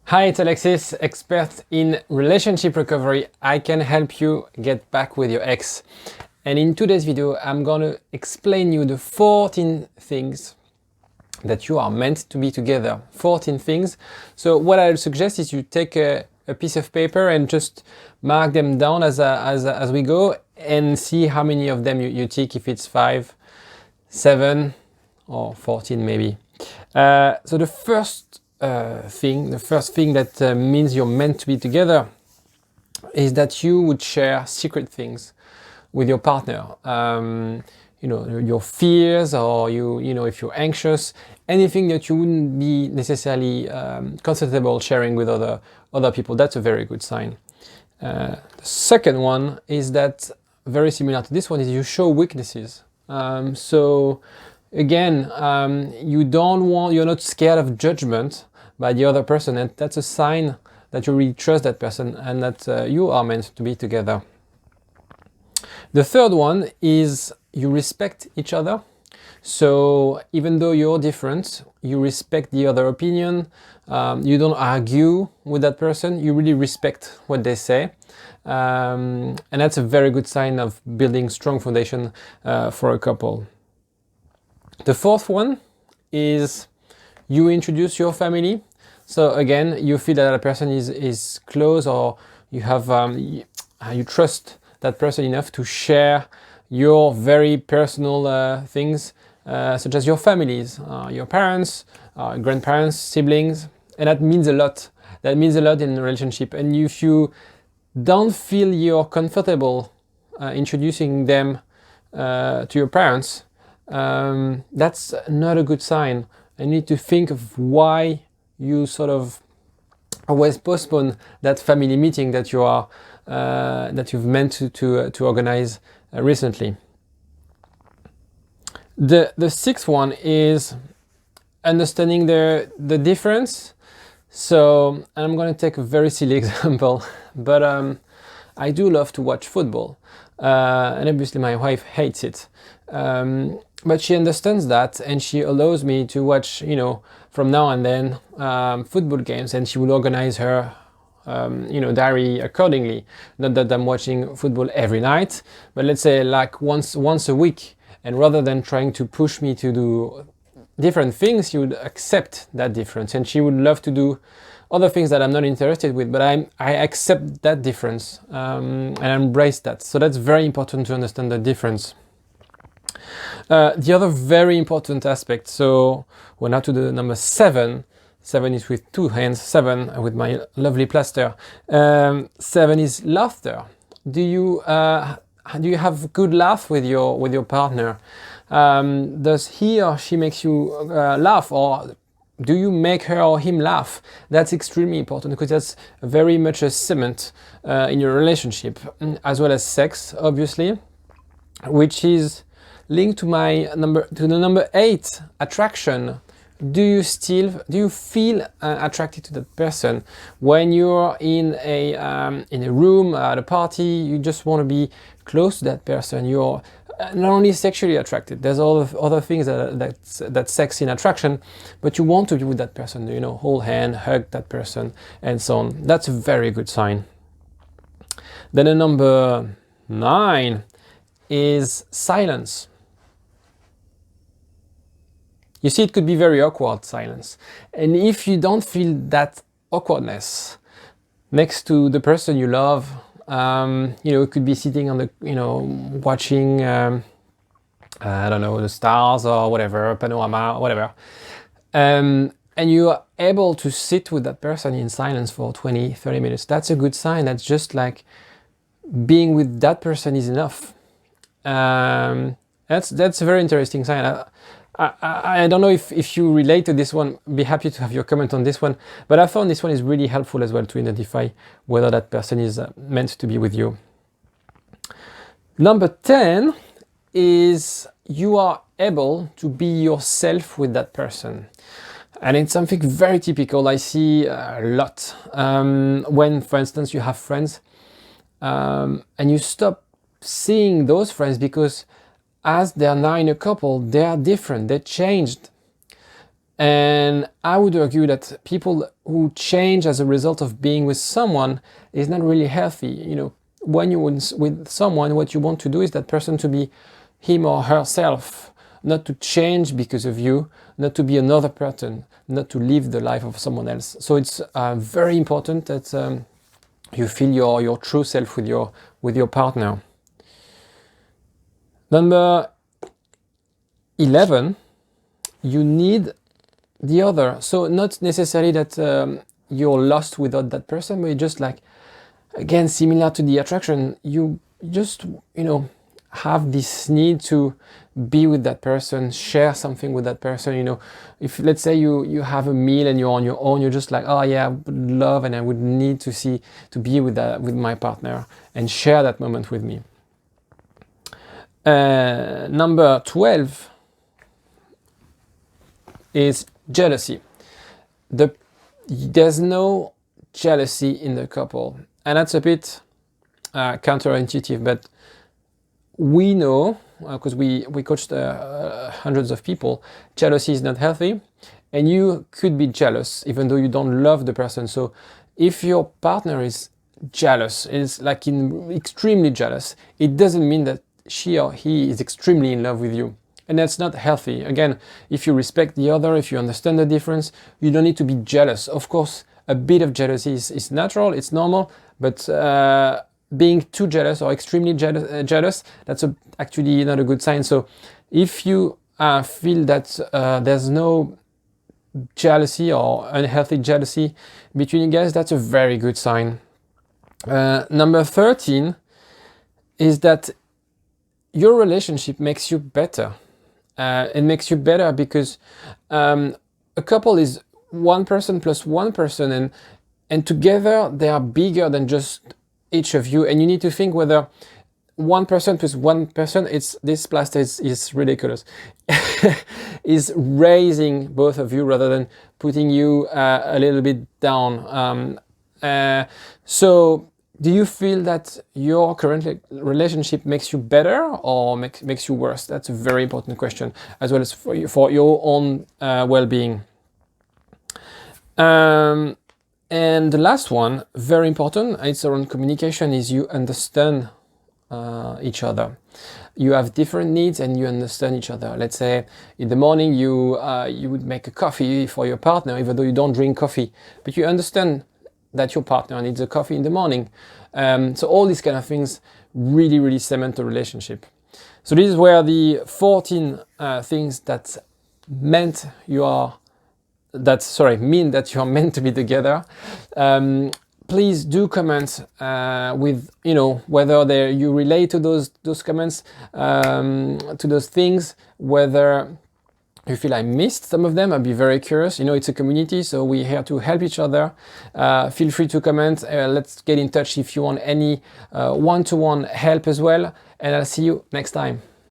Hi, it's Alexis, expert in relationship recovery. I can help you get back with your ex. And in today's video, I'm gonna explain you the 14 things that you are meant to be together. 14 things. So what I suggest is you take a piece of paper and just mark them down as we go and see how many of them you tick, if it's 5, 7, or 14 maybe. So the first thing that means you're meant to be together is that you would share secret things with your partner. Your fears, or if you're anxious, anything that you wouldn't be necessarily comfortable sharing with other people. That's a very good sign. The second one is that, very similar to this one, is you show weaknesses. So again, you're not scared of judgment by the other person, and that's a sign that you really trust that person and that you are meant to be together. The third one is you respect each other. So even though you're different, you respect the other opinion. You don't argue with that person. You really respect what they say. And that's a very good sign of building strong foundation for a couple. The fourth one is you introduce your family. So again, you feel that a person is close, or you have you trust that person enough to share your very personal things, such as your families, your parents, grandparents, siblings, and that means a lot. That means a lot in a relationship. And if you don't feel you're comfortable introducing them to your parents, that's not a good sign. You need to think of why you sort of always postpone that family meeting that you've meant to organize recently. The sixth one is understanding the difference. So, and I'm going to take a very silly example, but I do love to watch football, and obviously my wife hates it. But she understands that, and she allows me to watch, from now and then, football games, and she will organize her, diary accordingly. Not that I'm watching football every night, but let's say like once a week. And rather than trying to push me to do different things, she would accept that difference, and she would love to do other things that I'm not interested with, but I accept that difference and embrace that. So that's very important to understand the difference. The other very important aspect, so we're now to the number 7. 7 is with 2 hands, 7 with my lovely plaster. 7 is laughter. Do you have good laugh with your partner? Does he or she makes you laugh, or do you make her or him laugh? That's extremely important, because that's very much a cement in your relationship, as well as sex, obviously, which is linked to the number 8, attraction. Do you feel attracted to that person when you're in a room at a party? You just want to be close to that person. You're not only sexually attracted. There's all of other things that's sex in attraction, but you want to be with that person. Hold hand, hug that person, and so on. That's a very good sign. Then the number 9 is silence. You see, it could be very awkward silence. And if you don't feel that awkwardness next to the person you love, it could be sitting on watching, I don't know, the stars or whatever, panorama, whatever. And you are able to sit with that person in silence for 20, 30 minutes. That's a good sign. That's just like being with that person is enough. That's a very interesting sign. I don't know if you relate to this one. Be happy to have your comment on this one. But I found this one is really helpful as well to identify whether that person is meant to be with you. Number 10 is you are able to be yourself with that person. And it's something very typical I see a lot. When, for instance, you have friends and you stop seeing those friends because as they are now in a couple, they are different, they changed. And I would argue that people who change as a result of being with someone is not really healthy. You know, when you're with someone, what you want to do is that person to be him or herself, not to change because of you, not to be another person, not to live the life of someone else. So it's very important that you feel your true self with your partner. Number 11, you need the other. So not necessarily that you're lost without that person, but you just like, again, similar to the attraction, you just, you know, have this need to be with that person, share something with that person. You know, if let's say you have a meal and you're on your own, you're just like, oh yeah, I would love and I would need to be with my partner and share that moment with me. Number 12 is jealousy. There's no jealousy in the couple, and that's a bit counterintuitive, but we know, because we coached hundreds of people, jealousy is not healthy, and you could be jealous even though you don't love the person. So if your partner is jealous, is like extremely jealous, it doesn't mean that she or he is extremely in love with you. And that's not healthy. Again, if you respect the other, if you understand the difference, you don't need to be jealous. Of course, a bit of jealousy is natural, it's normal, but being too jealous or extremely jealous, that's actually not a good sign. So if you feel that there's no jealousy or unhealthy jealousy between you guys, that's a very good sign. Number 13 is that your relationship makes you better. It makes you better because a couple is one person plus one person, and together they are bigger than just each of you. And you need to think whether one person plus one person, this plaster is ridiculous, is raising both of you rather than putting you a little bit down. So do you feel that your current relationship makes you better or makes you worse? That's a very important question, as well as for your own well-being. And the last one, very important, it's around communication, is you understand each other. You have different needs and you understand each other. Let's say in the morning you would make a coffee for your partner, even though you don't drink coffee, but you understand that your partner needs a coffee in the morning. So all these kind of things really, really cement a relationship. So this is where the 14 things that mean that you are meant to be together. Please do comment with, you know, whether you relate to those comments, to those things, whether you feel I missed some of them. I'd be very curious. You know, it's a community, so we're here to help each other. Feel free to comment. Let's get in touch if you want any one-to-one help as well. And I'll see you next time.